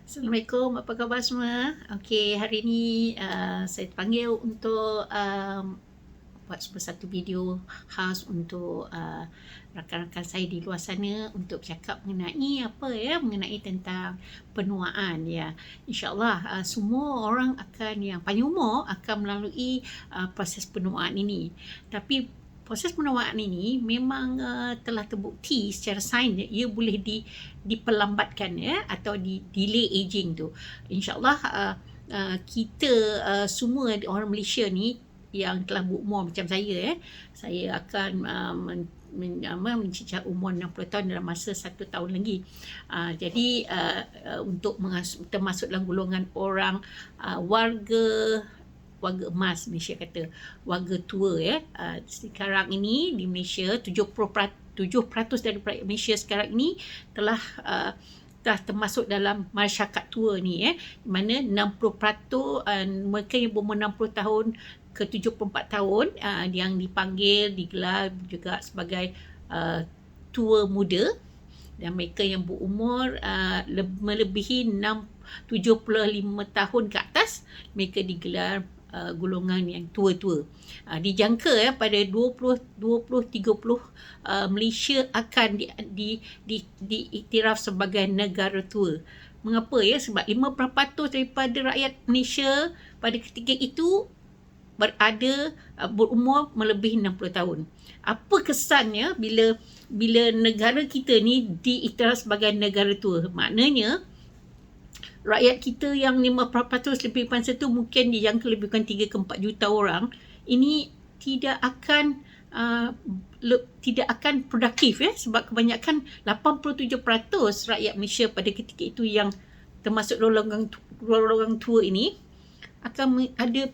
Assalamualaikum, apa khabar semua? Okey, hari ni saya terpanggil untuk buat satu video khas untuk rakan-rakan saya di luar sana untuk bercakap mengenai tentang penuaan ya. InsyaAllah semua orang yang panjang umur akan melalui proses penuaan ini. Tapi proses penuaan ini memang telah terbukti secara sains ia boleh diperlambatkan ya, atau delay aging tu. InsyaAllah kita semua orang Malaysia ni yang telah berumur macam saya akan mencecah umur 60 tahun dalam masa 1 tahun lagi. Jadi untuk termasuk dalam golongan orang warga emas, Malaysia kata warga tua ya. Sekarang ini di Malaysia 7% dari rakyat Malaysia sekarang ini telah termasuk dalam masyarakat tua ni ya, di mana 60% mereka yang berumur 60 tahun ke 74 tahun yang digelar juga sebagai tua muda, dan mereka yang berumur melebihi 75 tahun ke atas mereka digelar golongan yang tua-tua. Dijangka pada 2030 Malaysia akan diiktiraf sebagai negara tua. Mengapa ya? Sebab 50% daripada rakyat Malaysia pada ketika itu berumur melebihi 60 tahun. Apa kesannya bila negara kita ni diiktiraf sebagai negara tua? Maknanya rakyat kita yang 50% lebih daripada itu mungkin dijangka lebih kurang 3 ke 4 juta orang ini tidak akan produktif ya, sebab kebanyakan 87% rakyat Malaysia pada ketika itu yang termasuk golongan tua ini akan ada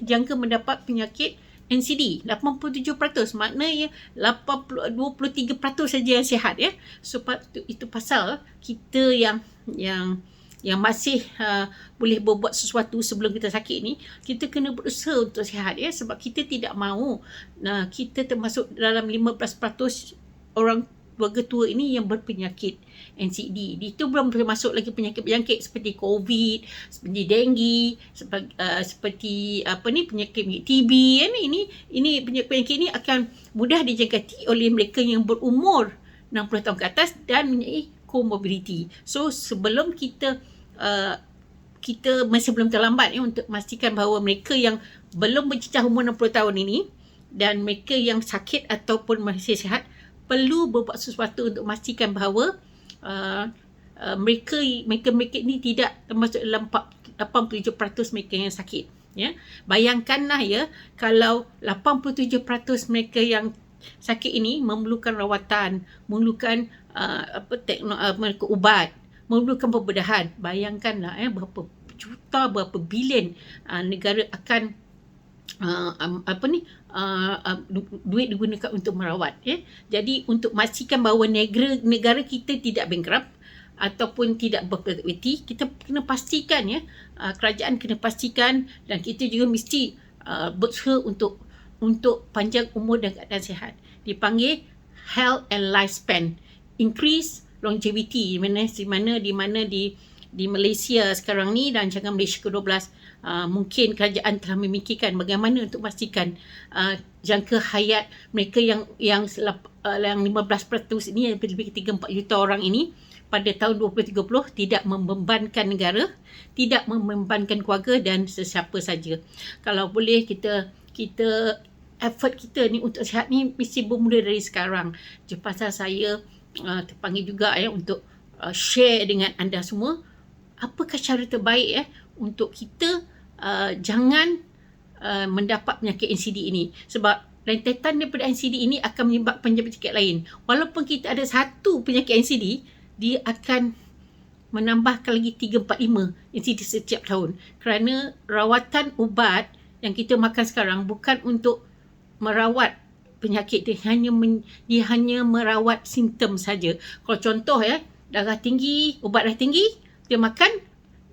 jangka mendapat penyakit NCD 87%, maknanya 23% saja yang sihat ya. Sebab itu pasal kita yang masih boleh berbuat sesuatu sebelum kita sakit ni, kita kena berusaha untuk sihat ya, sebab kita tidak mahu kita termasuk dalam 15% orang warga tua ini yang berpenyakit NCD. Itu belum termasuk lagi penyakit-penyakit seperti COVID, seperti denggi, seperti penyakit TB kan. Ini penyakit ini akan mudah dijangkiti oleh mereka yang berumur 60 tahun ke atas dan mempunyai comorbidity. So sebelum kita masih belum terlambat untuk memastikan bahawa mereka yang belum mencecah umur 60 tahun ini dan mereka yang sakit ataupun masih sihat perlu berbuat sesuatu untuk memastikan bahawa mereka ini tidak termasuk dalam 87% mereka yang sakit ya. Bayangkanlah ya, kalau 87% mereka yang sakit ini memerlukan rawatan, memerlukan ubat, memerlukan pembedahan. Bayangkanlah berapa juta, berapa bilion negara akan duit digunakan untuk merawat ya. Jadi untuk memastikan bahawa negara kita tidak bankrupt ataupun tidak berproduktiviti, kita kena pastikan ya, kerajaan kena pastikan, dan kita juga mesti berusaha untuk panjang umur dan keadaan sihat. Dipanggil health and lifespan, increase longevity, di mana di Malaysia sekarang ni dan rancangan Malaysia ke-12 mungkin kerajaan telah memikirkan bagaimana untuk memastikan jangka hayat mereka yang 15% ini, lebih 3-4 juta orang ini pada tahun 2030 tidak membebankan negara, tidak membebankan keluarga dan sesiapa saja. Kalau boleh kita effort kita ni untuk sihat ni mesti bermula dari sekarang. Pasal saya terpanggil juga untuk share dengan anda semua apakah cara terbaik untuk kita jangan mendapat penyakit NCD ini. Sebab rentetan daripada NCD ini akan menyebabkan penyakit lain. Walaupun kita ada satu penyakit NCD, dia akan menambahkan lagi 3, 4, 5 NCD setiap tahun. Kerana rawatan ubat yang kita makan sekarang bukan untuk merawat penyakit, dia hanya merawat simptom saja. Kalau contoh darah tinggi, ubat darah tinggi, dia makan,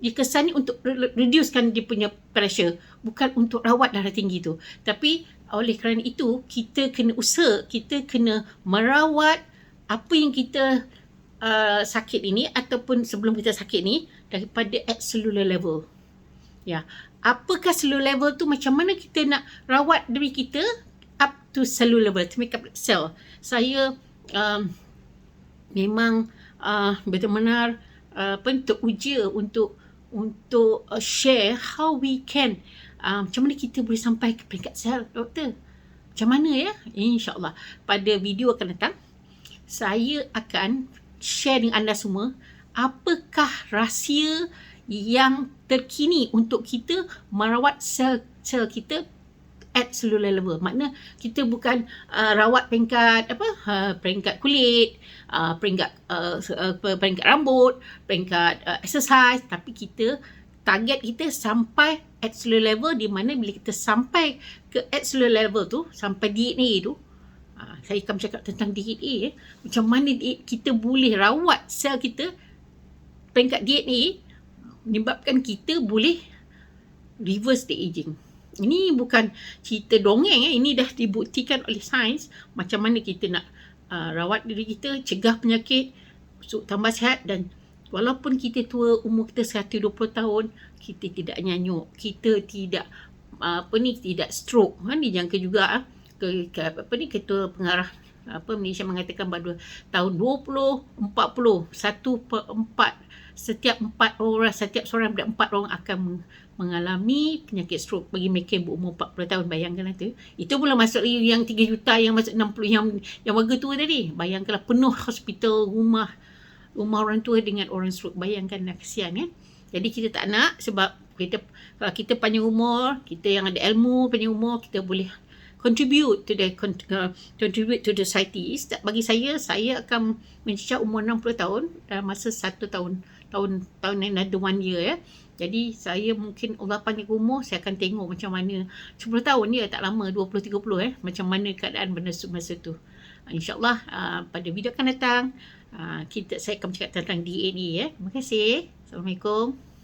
dia kesan ni untuk reducekan dia punya pressure, bukan untuk rawat darah tinggi tu. Tapi oleh kerana itu, kita kena usaha, kita kena merawat apa yang kita sakit ini ataupun sebelum kita sakit ni daripada at cellular level. Ya, apakah cellular level tu, macam mana kita nak rawat diri kita up to cellular level, to make up cell. Saya memang benar-benar teruja untuk share how we can, macam mana kita boleh sampai ke peringkat sel, doktor. Macam mana ya? InsyaAllah pada video akan datang saya akan share dengan anda semua apakah rahsia yang terkini untuk kita merawat sel kita at cellular level. Makna kita bukan rawat peringkat peringkat kulit, peringkat rambut, peringkat exercise, tapi kita target kita sampai at cellular level, di mana bila kita sampai ke at cellular level tu, sampai DNA tu, saya akan bercakap tentang DNA, macam mana kita boleh rawat sel kita peringkat DNA, menyebabkan kita boleh reverse the aging. Ini bukan cerita dongeng, ini dah dibuktikan oleh sains macam mana kita nak rawat diri kita, cegah penyakit, tambah sihat, dan walaupun kita tua, umur kita 120 tahun, kita tidak nyanyuk, kita tidak tidak stroke. Ni jangka juga ketua pengarah Malaysia mengatakan pada tahun 2040 setiap seorang ada 4 orang akan mengalami penyakit stroke bagi mereka yang berumur 40 tahun. Bayangkanlah tu. Itu belum masuk lagi yang 3 juta, yang masuk 60, yang warga tua tadi. Bayangkanlah penuh hospital, rumah orang tua dengan orang stroke. Bayangkanlah, kesian kan. Jadi kita tak nak, sebab kalau kita panjang umur, kita yang ada ilmu panjang umur, kita boleh contribute to the society. Bagi saya akan mencecah umur 60 tahun dalam masa 1 tahun yang ada 1 year ya. Jadi saya mungkin Allah panjang umur, saya akan tengok macam mana 10 tahun ya, tak lama, 20-30 macam mana keadaan masa tu. InsyaAllah pada video akan datang saya akan bercakap tentang DNA ya. Terima kasih. Assalamualaikum.